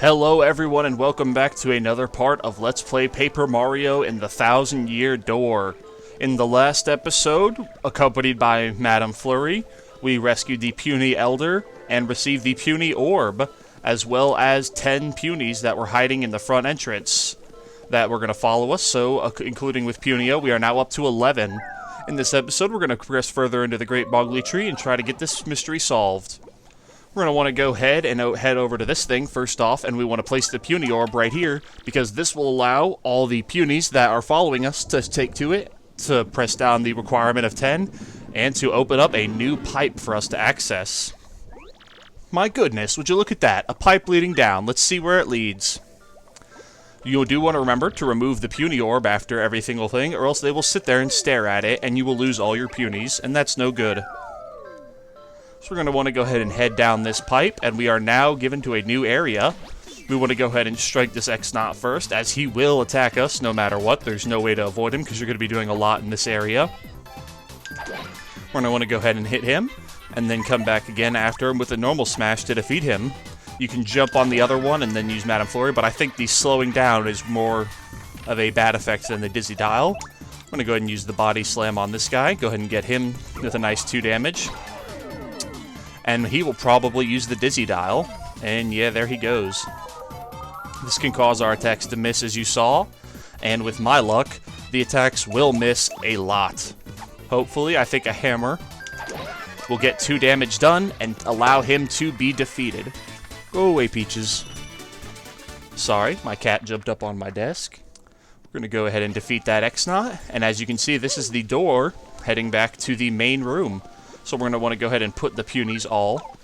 Hello everyone and welcome back to another part of Let's Play Paper Mario in the Thousand Year Door. In the last episode, accompanied by Madame Flurry, we rescued the puny elder and received the puny orb, as well as 10 punies that were hiding in the front entrance that were going to follow us, so including with Punio, we are now up to 11. In this episode, we're going to progress further into the Great Boggly Tree and try to get this mystery solved. We're going to want to go ahead and head over to this thing first off, and we want to place the puny orb right here, because this will allow all the punies that are following us to take to it, to press down the requirement of 10, and to open up a new pipe for us to access. My goodness, would you look at that? A pipe leading down. Let's see where it leads. You do want to remember to remove the puny orb after every single thing, or else they will sit there and stare at it, and you will lose all your punies, and that's no good. So we're going to want to go ahead and head down this pipe, and we are now given to a new area. We want to go ahead and strike this X-Knot first, as he will attack us no matter what. There's no way to avoid him, because you're going to be doing a lot in this area. We're going to want to go ahead and hit him, and then come back again after him with a normal smash to defeat him. You can jump on the other one and then use Madame Flurry, but I think the slowing down is more of a bad effect than the Dizzy Dial. I'm going to go ahead and use the Body Slam on this guy. Go ahead and get him with a nice 2 damage. And he will probably use the Dizzy Dial. And yeah, there he goes. This can cause our attacks to miss, as you saw. And with my luck, the attacks will miss a lot. Hopefully, I think a hammer will get 2 damage done and allow him to be defeated. Go away, Peaches. Sorry, my cat jumped up on my desk. We're going to go ahead and defeat that X-Knot. And as you can see, this is the door heading back to the main room. So we're going to want to go ahead and put the punies all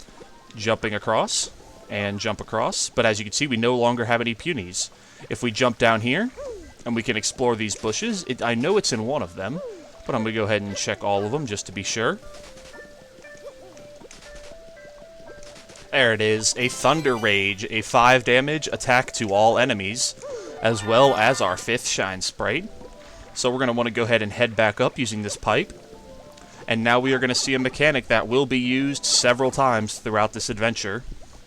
jumping across and jump across. But as you can see, we no longer have any punies. If we jump down here and we can explore these bushes, I know it's in one of them, but I'm going to go ahead and check all of them just to be sure. There it is, a Thunder Rage, a 5 damage attack to all enemies, as well as our 5th Shine Sprite. So we're going to want to go ahead and head back up using this pipe. And now we are going to see a mechanic that will be used several times throughout this adventure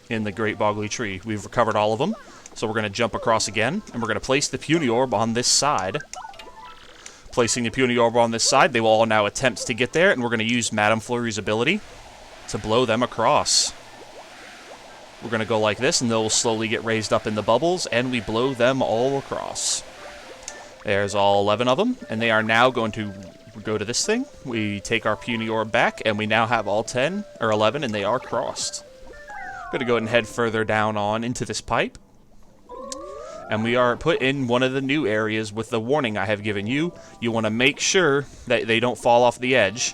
in the Great Boggly Tree. We've recovered all of them, so we're going to jump across again, and we're going to place the puny orb on this side. Placing the puny orb on this side, they will all now attempt to get there, and we're going to use Madame Flurry's ability to blow them across. We're going to go like this, and they'll slowly get raised up in the bubbles, and we blow them all across. There's all 11 of them, and they are now going to go to this thing. We take our puny orb back, and we now have all 10, or 11, and they are crossed. I'm going to go ahead and head further down on into this pipe. And we are put in one of the new areas with the warning I have given you. You want to make sure that they don't fall off the edge.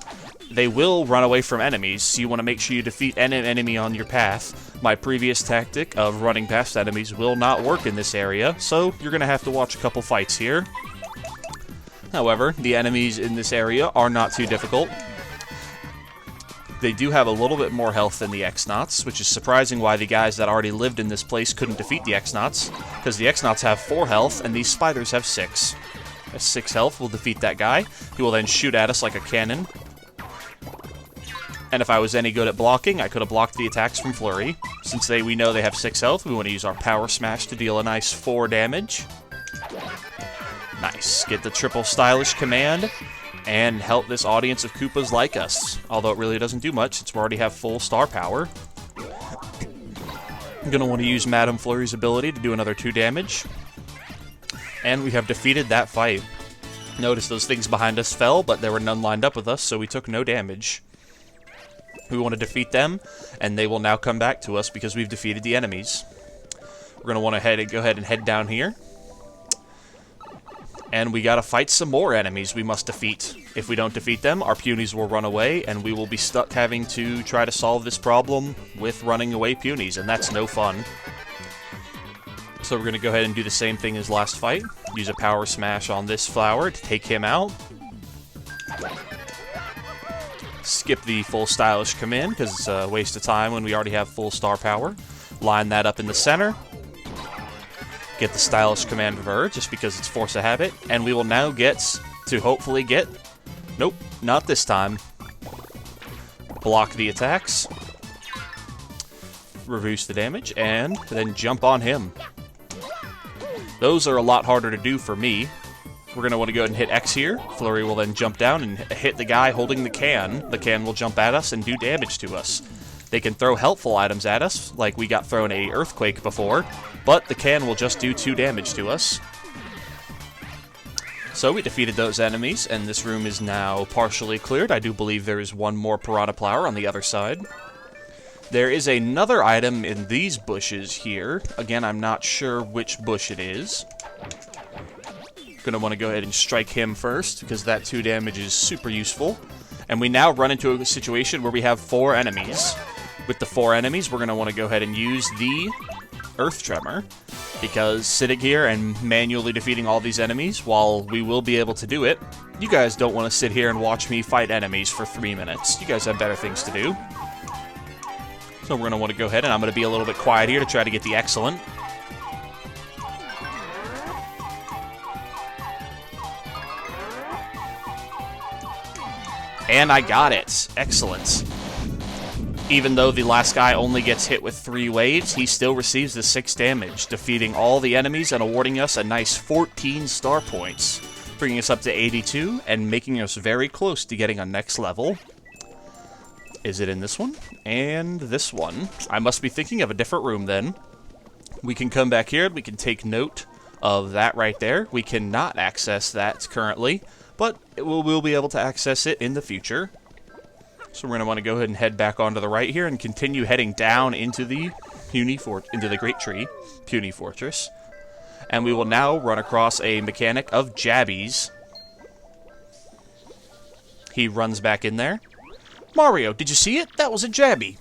They will run away from enemies, so you want to make sure you defeat any enemy on your path. My previous tactic of running past enemies will not work in this area, so you're going to have to watch a couple fights here. However, the enemies in this area are not too difficult. They do have a little bit more health than the X-Knots, which is surprising why the guys that already lived in this place couldn't defeat the X-Knots, because the X-Knots have 4 health and these spiders have 6. At 6 health, we'll defeat that guy. He will then shoot at us like a cannon. And if I was any good at blocking, I could have blocked the attacks from Flurry. Since we know they have 6 health, we want to use our Power Smash to deal a nice 4 damage. Nice. Get the triple stylish command and help this audience of Koopas like us. Although it really doesn't do much since we already have full star power. I'm going to want to use Madame Flurry's ability to do another 2 damage. And we have defeated that fight. Notice those things behind us fell, but there were none lined up with us, so we took no damage. We want to defeat them, and they will now come back to us because we've defeated the enemies. We're going to want to go ahead and head down here. And we gotta fight some more enemies we must defeat. If we don't defeat them, our punies will run away, and we will be stuck having to try to solve this problem with running away punies, and that's no fun. So we're gonna go ahead and do the same thing as last fight. Use a Power Smash on this flower to take him out. Skip the full stylish command, because it's a waste of time when we already have full star power. Line that up in the center. Get the stylish command of her, just because it's force of habit, and we will now get to hopefully get... Nope, not this time. Block the attacks. reduce the damage, and then jump on him. Those are a lot harder to do for me. We're going to want to go ahead and hit X here. Flurry will then jump down and hit the guy holding the can. The can will jump at us and do damage to us. They can throw helpful items at us, like we got thrown a earthquake before, but the can will just do 2 damage to us. So we defeated those enemies, and this room is now partially cleared. I do believe there is one more Piranha Plower on the other side. There is another item in these bushes here. Again, I'm not sure which bush it is. Gonna want to go ahead and strike him first, because that 2 damage is super useful. And we now run into a situation where we have 4 enemies. With the 4 enemies, we're gonna want to go ahead and use the Earth Tremor, because sitting here and manually defeating all these enemies, while we will be able to do it, you guys don't want to sit here and watch me fight enemies for 3 minutes. You guys have better things to do. So we're gonna want to go ahead, and I'm gonna be a little bit quiet here to try to get the excellent. And I got it. Excellent. Even though the last guy only gets hit with 3 waves, he still receives the 6 damage, defeating all the enemies and awarding us a nice 14 star points, bringing us up to 82 and making us very close to getting a next level. Is it in this one? And this one. I must be thinking of a different room then. We can come back here and we can take note of that right there. We cannot access that currently, but we'll be able to access it in the future. So we're going to want to go ahead and head back onto the right here and continue heading down into the Great Tree, Puny Fortress. And we will now run across a mechanic of Jabbies. He runs back in there. Mario, did you see it? That was a Jabby.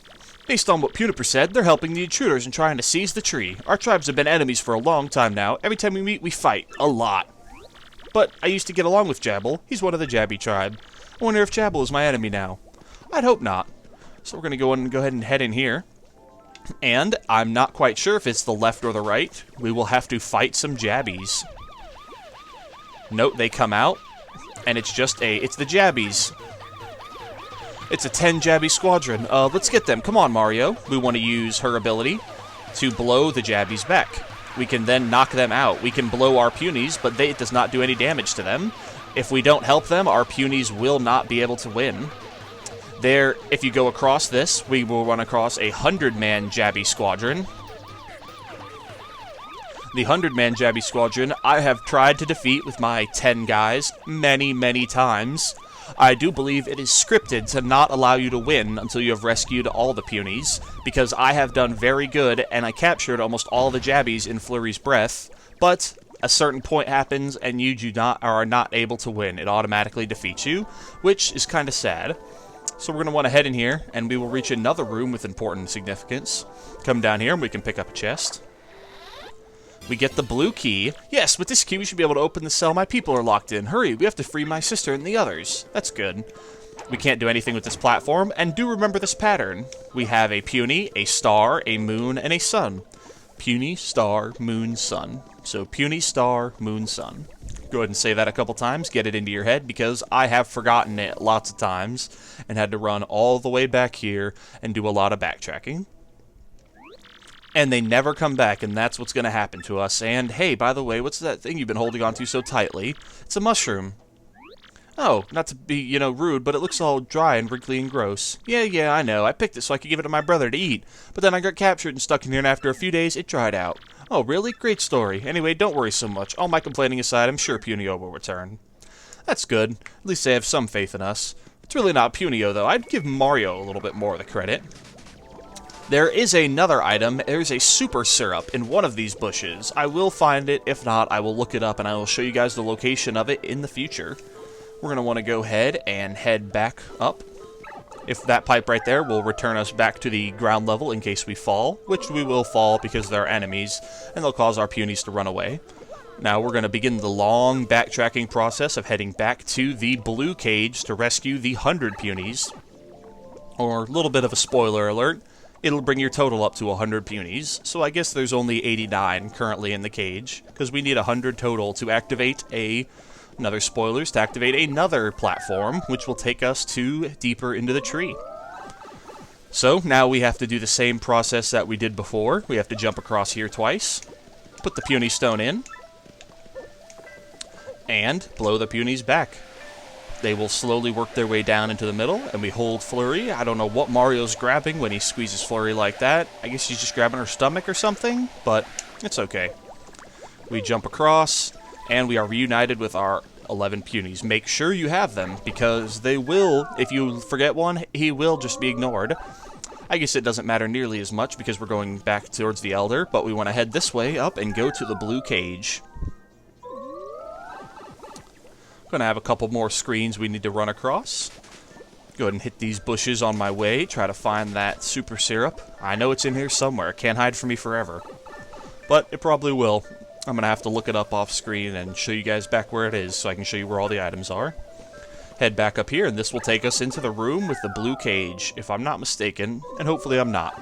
Based on what Puniper said, they're helping the intruders and trying to seize the tree. Our tribes have been enemies for a long time now. Every time we meet, we fight. A lot. But I used to get along with Jabble. He's one of the Jabby tribe. I wonder if Jabble is my enemy now. I'd hope not. So we're going to go ahead and head in here. And I'm not quite sure if it's the left or the right. We will have to fight some Jabbies. Note they come out, and it's the Jabbies. It's a 10 Jabby squadron. Let's get them. Come on, Mario. We want to use her ability to blow the Jabbies back. We can then knock them out. We can blow our Punies, but it does not do any damage to them. If we don't help them, our Punies will not be able to win. If you go across this, we will run across a 100-man Jabby squadron. The 100-man Jabby squadron I have tried to defeat with my 10 guys many, many times. I do believe it is scripted to not allow you to win until you have rescued all the Punies, because I have done very good and I captured almost all the Jabbies in Flurry's Breath, but a certain point happens and you are not able to win. It automatically defeats you, which is kind of sad. So we're going to want to head in here, and we will reach another room with important significance. Come down here, and we can pick up a chest. We get the blue key. Yes, with this key, we should be able to open the cell my people are locked in. Hurry, we have to free my sister and the others. That's good. We can't do anything with this platform, and do remember this pattern. We have a puny, a star, a moon, and a sun. Puny, star, moon, sun. So puny, star, moon, sun. Go ahead and say that a couple times, get it into your head, because I have forgotten it lots of times and had to run all the way back here and do a lot of backtracking. And they never come back, and that's what's going to happen to us. And hey, by the way, what's that thing you've been holding onto so tightly? It's a mushroom. Oh, not to be, rude, but it looks all dry and wrinkly and gross. Yeah, I know. I picked it so I could give it to my brother to eat. But then I got captured and stuck in here, and after a few days, it dried out. Oh, really? Great story. Anyway, don't worry so much. All my complaining aside, I'm sure Punio will return. That's good. At least they have some faith in us. It's really not Punio, though. I'd give Mario a little bit more of the credit. There is another item. There's a super syrup in one of these bushes. I will find it. If not, I will look it up, and I will show you guys the location of it in the future. We're going to want to go ahead and head back up. If that pipe right there will return us back to the ground level in case we fall, which we will fall because they're enemies, and they'll cause our Punies to run away. Now we're going to begin the long backtracking process of heading back to the blue cage to rescue the 100 Punies. Or, a little bit of a spoiler alert, it'll bring your total up to 100 Punies, so I guess there's only 89 currently in the cage, because we need 100 total to activate another spoilers, to activate another platform, which will take us deeper into the tree. So now we have to do the same process that we did before. We have to jump across here twice, put the puny stone in, and blow the punies back. They will slowly work their way down into the middle, and we hold Flurry. I don't know what Mario's grabbing when he squeezes Flurry like that. I guess he's just grabbing her stomach or something, but it's okay. We jump across, and we are reunited with our 11 punies. Make sure you have them, because they will, if you forget one, he will just be ignored. I guess it doesn't matter nearly as much because we're going back towards the Elder, but we want to head this way up and go to the blue cage. Gonna have a couple more screens we need to run across. Go ahead and hit these bushes on my way, try to find that super syrup. I know it's in here somewhere, can't hide from me forever. But it probably will. I'm gonna have to look it up off screen and show you guys back where it is so I can show you where all the items are. Head back up here, and this will take us into the room with the blue cage, if I'm not mistaken, and hopefully I'm not.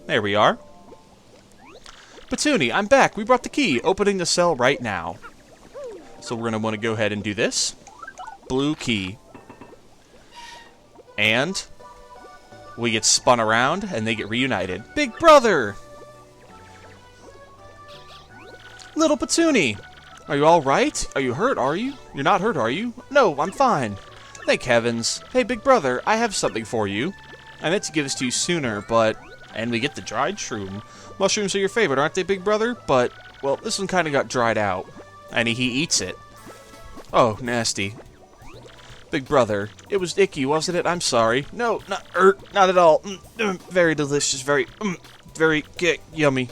There we are. Petunie, I'm back! We brought the key! Opening the cell right now. So we're going to want to go ahead and do this. Blue key. And we get spun around, and they get reunited. Big brother! Little Petunie! Are you alright? Are you hurt, are you? You're not hurt, are you? No, I'm fine. Thank heavens. Hey, big brother, I have something for you. I meant to give this to you sooner, but... And we get the dried shroom. Mushrooms are your favorite, aren't they, big brother? But, well, this one kind of got dried out. And he eats it. Oh, nasty. Big brother, it was icky, wasn't it? I'm sorry. No, not at all. Very delicious, very yummy.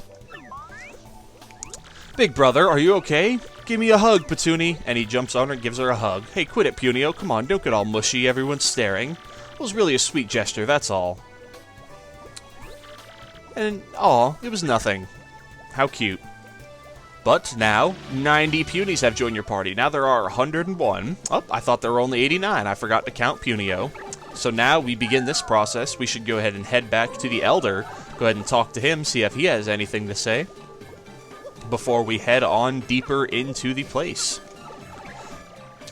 Big brother, are you okay? Give me a hug, Petunie. And he jumps on her and gives her a hug. Hey, quit it, Punio. Come on, don't get all mushy. Everyone's staring. It was really a sweet gesture, that's all. And, aw, it was nothing. How cute. But now, 90 punies have joined your party. Now there are 101. Oh, I thought there were only 89. I forgot to count Punio. So now we begin this process. We should go ahead and head back to the Elder. Go ahead and talk to him, see if he has anything to say, before we head on deeper into the place.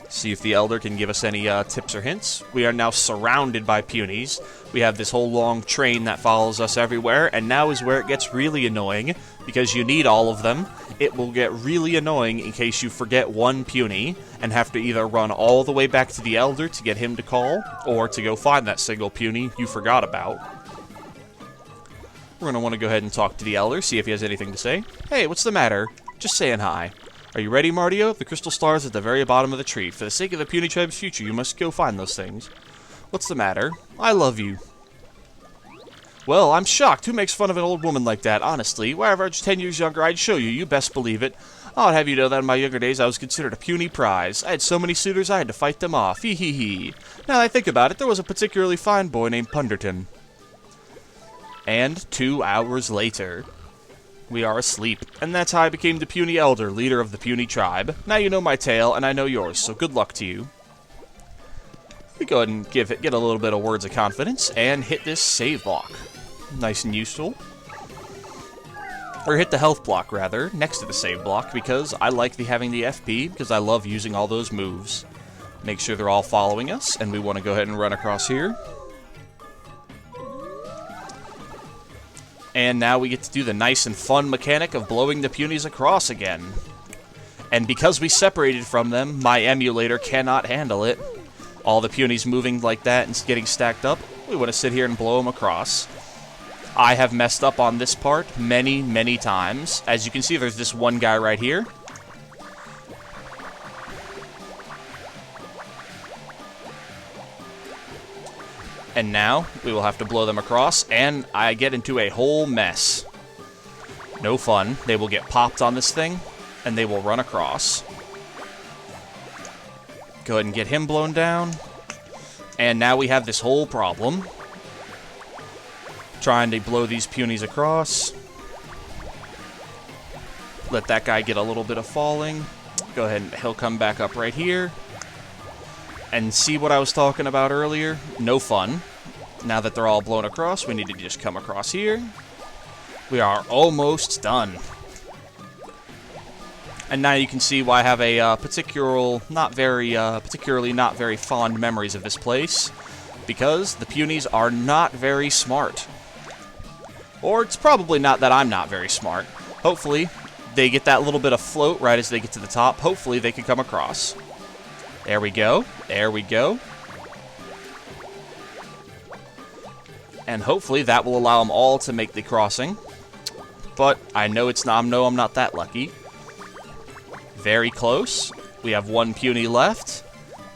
See if the Elder can give us any tips or hints. We are now surrounded by punies. We have this whole long train that follows us everywhere, and now is where it gets really annoying, because you need all of them. It will get really annoying in case you forget one puny, and have to either run all the way back to the Elder to get him to call, or to go find that single puny you forgot about. We're going to want to go ahead and talk to the Elder, see if he has anything to say. Hey, what's the matter? Just saying hi. Are you ready, Mario? The crystal star's at the very bottom of the tree. For the sake of the puny tribe's future, you must go find those things. What's the matter? I love you. Well, I'm shocked. Who makes fun of an old woman like that? Honestly, were I ever 10 years younger, I'd show you. You best believe it. I'll have you know that in my younger days, I was considered a puny prize. I had so many suitors, I had to fight them off. Hee hee hee. Now that I think about it, there was a particularly fine boy named Punderton. And 2 hours later, we are asleep. And that's how I became the puny Elder, leader of the puny tribe. Now you know my tale, and I know yours, so good luck to you. We go ahead and get a little bit of words of confidence, and hit this save block. Nice and useful. Or hit the health block, rather, next to the save block, because I like having the FP, because I love using all those moves. Make sure they're all following us, and we want to go ahead and run across here. And now we get to do the nice and fun mechanic of blowing the punies across again. And because we separated from them, my emulator cannot handle it. All the punies moving like that and getting stacked up, we want to sit here and blow them across. I have messed up on this part many, many times. As you can see, there's this one guy right here. And now, we will have to blow them across, and I get into a whole mess. No fun. They will get popped on this thing, and they will run across. Go ahead and get him blown down. And now we have this whole problem. Trying to blow these punies across. Let that guy get a little bit of falling. Go ahead and he'll come back up right here. And see what I was talking about earlier? No fun. Now that they're all blown across, we need to just come across here. We are almost done. And now you can see why I have a particularly not very fond memories of this place. because the Punies are not very smart. Or it's probably not that I'm not very smart. Hopefully, they get that little bit of float right as they get to the top. Hopefully, they can come across. There we go. There we go. And hopefully, that will allow them all to make the crossing. But I know I'm not that lucky. Very close. We have one Puny left.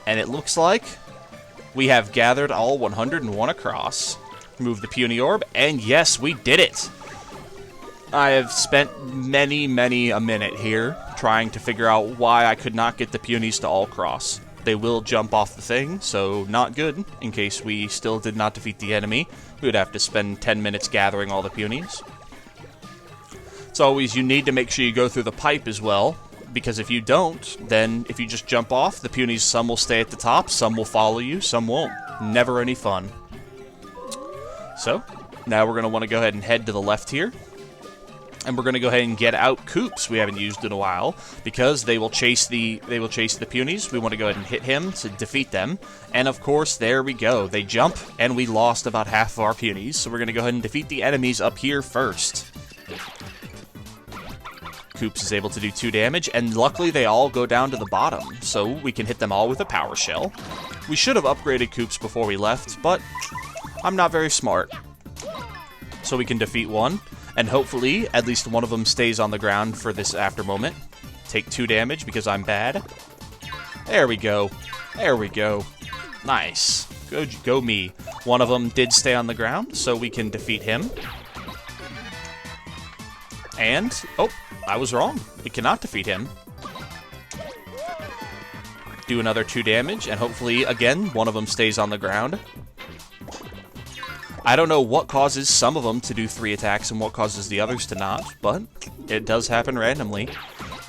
And it looks like we have gathered all 101 across. Move the Puny orb, and yes, we did it! I have spent many a minute here trying to figure out why I could not get the Punies to all cross. They will jump off the thing, so not good. In case we still did not defeat the enemy, we would have to spend 10 minutes gathering all the Punies. It's always, you need to make sure you go through the pipe as well, because if you don't, then if you just jump off, the Punies, some will stay at the top, some will follow you, some won't. Never any fun. So, now we're going to want to go ahead and head to the left here. And we're going to go ahead and get out Coops we haven't used in a while, because they will chase the Punies. We want to go ahead and hit him to defeat them. And of course, there we go. They jump, and we lost about half of our Punies. So we're going to go ahead and defeat the enemies up here first. Coops is able to do 2 damage, and luckily they all go down to the bottom, so we can hit them all with a power shell. We should have upgraded Coops before we left, but I'm not very smart. So we can defeat one, and hopefully at least one of them stays on the ground for this after moment. Take 2 damage because I'm bad. There we go. There we go. Nice. Go me. One of them did stay on the ground, so we can defeat him. And, oh, I was wrong. We cannot defeat him. Do another 2 damage, and hopefully, again, one of them stays on the ground. I don't know what causes some of them to do 3 attacks and what causes the others to not, but it does happen randomly.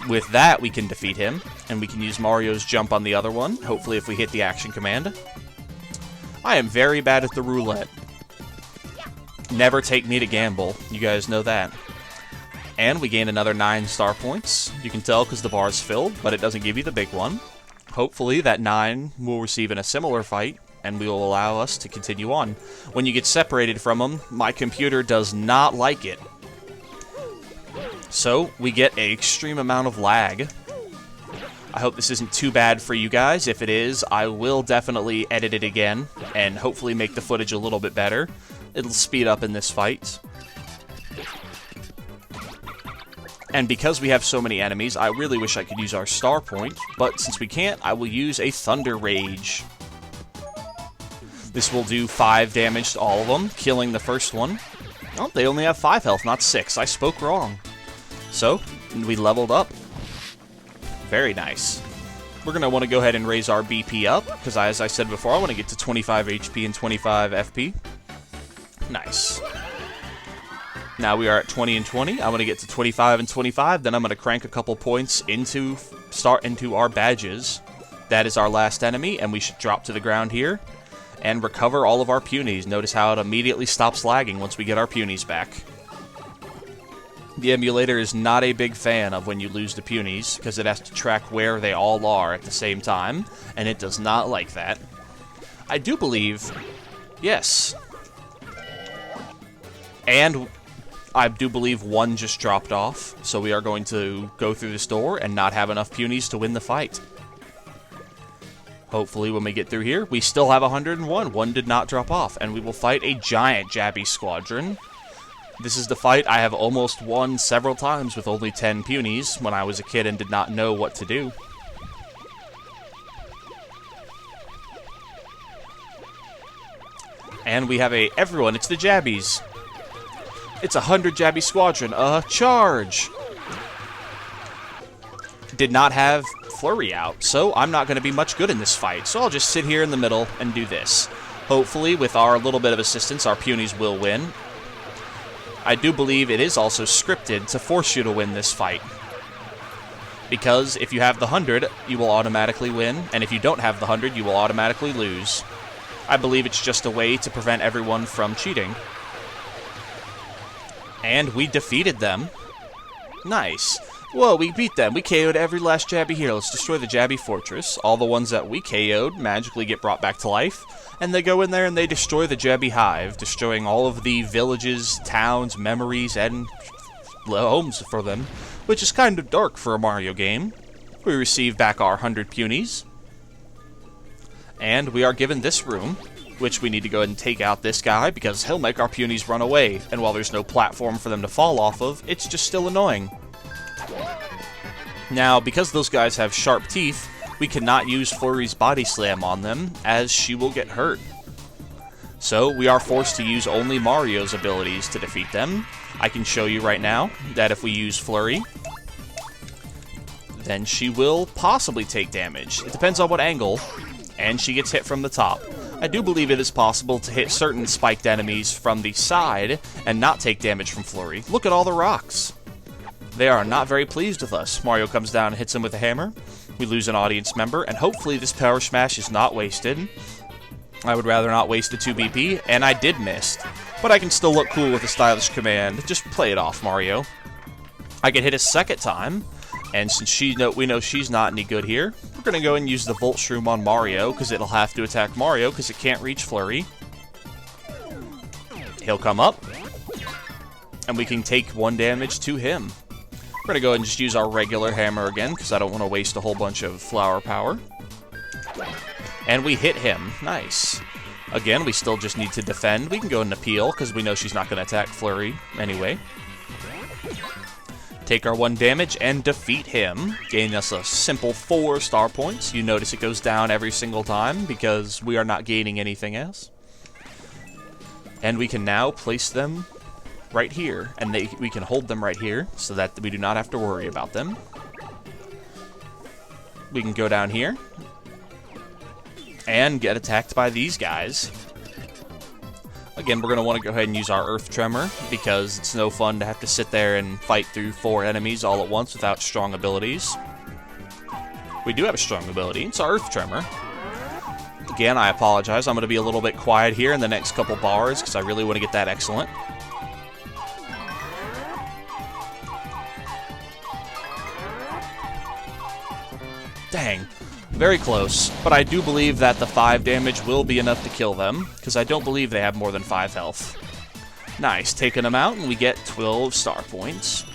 With that, we can defeat him, and we can use Mario's jump on the other one, hopefully if we hit the action command. I am very bad at the roulette. Never take me to gamble. You guys know that. And we gain another 9 star points. You can tell because the bar is filled, but it doesn't give you the big one. Hopefully that 9 we'll receive in a similar fight, and we will allow us to continue on. When you get separated from them, my computer does not like it. So we get an extreme amount of lag. I hope this isn't too bad for you guys. If it is, I will definitely edit it again, and hopefully make the footage a little bit better. It'll speed up in this fight. And because we have so many enemies, I really wish I could use our star point, but since we can't, I will use a Thunder Rage. This will do 5 damage to all of them, killing the first one. Oh, they only have 5 health, not 6. I spoke wrong. So, we leveled up. Very nice. We're going to want to go ahead and raise our BP up, because as I said before, I want to get to 25 HP and 25 FP. Nice. Now we are at 20 and 20. I want to get to 25 and 25. Then I'm going to crank a couple points into our badges. That is our last enemy, and we should drop to the ground here and recover all of our Punies. Notice how it immediately stops lagging once we get our Punies back. The emulator is not a big fan of when you lose the Punies, because it has to track where they all are at the same time, and it does not like that. I do believe... Yes. And... I do believe one just dropped off, so we are going to go through this door and not have enough Punies to win the fight. Hopefully when we get through here, we still have 101. One did not drop off, and we will fight a giant Jabby Squadron. This is the fight I have almost won several times with only 10 Punies when I was a kid and did not know what to do. And we have everyone, it's the Jabbies. It's 100 Jabby Squadron. Charge! Did not have Flurry out, so I'm not going to be much good in this fight. So I'll just sit here in the middle and do this. Hopefully, with our little bit of assistance, our Punies will win. I do believe it is also scripted to force you to win this fight. Because if you have the 100, you will automatically win, and if you don't have the 100, you will automatically lose. I believe it's just a way to prevent everyone from cheating. And we defeated them. Nice. Whoa, we beat them. We KO'd every last Jabby here. Let's destroy the Jabby Fortress. All the ones that we KO'd magically get brought back to life. And they go in there and they destroy the Jebby Hive, destroying all of the villages, towns, memories, and homes for them, which is kind of dark for a Mario game. We receive back our 100 Punies. And we are given this room, which we need to go ahead and take out this guy, because he'll make our Punies run away. And while there's no platform for them to fall off of, it's just still annoying. Now, because those guys have sharp teeth, we cannot use Flurry's Body Slam on them, as she will get hurt. So, we are forced to use only Mario's abilities to defeat them. I can show you right now that if we use Flurry, then she will possibly take damage. It depends on what angle, and she gets hit from the top. I do believe it is possible to hit certain spiked enemies from the side and not take damage from Flurry. Look at all the rocks. They are not very pleased with us. Mario comes down and hits him with a hammer. We lose an audience member, and hopefully this Power Smash is not wasted. I would rather not waste a 2 BP, and I did miss. But I can still look cool with a stylish command. Just play it off, Mario. I can hit a second time, and since we know she's not any good here, we're going to go and use the Volt Shroom on Mario, because it'll have to attack Mario, because it can't reach Flurry. He'll come up, and we can take 1 damage to him. We're going to go ahead and just use our regular hammer again, because I don't want to waste a whole bunch of flower power. And we hit him. Nice. Again, we still just need to defend. We can go and appeal, because we know she's not going to attack Flurry anyway. Take our 1 damage and defeat him, gaining us a simple 4 star points. You notice it goes down every single time, because we are not gaining anything else. And we can now place them right here, and we can hold them right here so that we do not have to worry about them. We can go down here and get attacked by these guys. Again, we're going to want to go ahead and use our Earth Tremor, because it's no fun to have to sit there and fight through 4 enemies all at once without strong abilities. We do have a strong ability. It's our Earth Tremor. Again, I apologize. I'm going to be a little bit quiet here in the next couple bars, because I really want to get that excellent. Dang. Very close, but I do believe that the 5 damage will be enough to kill them, because I don't believe they have more than 5 health. Nice, taking them out, and we get 12 star points.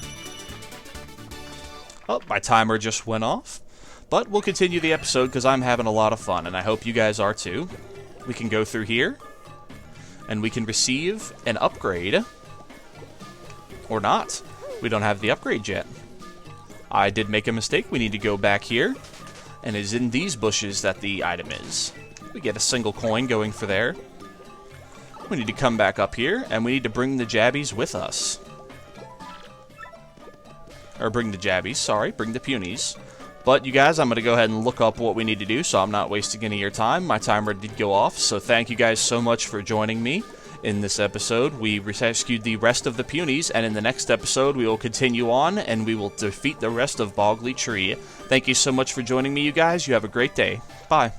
Oh, my timer just went off, but we'll continue the episode because I'm having a lot of fun, and I hope you guys are too. We can go through here, and we can receive an upgrade, or not. We don't have the upgrade yet. I did make a mistake. We need to go back here. And it is in these bushes that the item is. We get a single coin going for there. We need to come back up here, and we need to bring the Jabbies with us. Or bring the Jabbies, sorry, bring the Punies. But you guys, I'm going to go ahead and look up what we need to do, so I'm not wasting any of your time. My timer did go off, so thank you guys so much for joining me. In this episode, we rescued the rest of the Punies, and in the next episode, we will continue on, and we will defeat the rest of Boggly Tree. Thank you so much for joining me, you guys. You have a great day. Bye.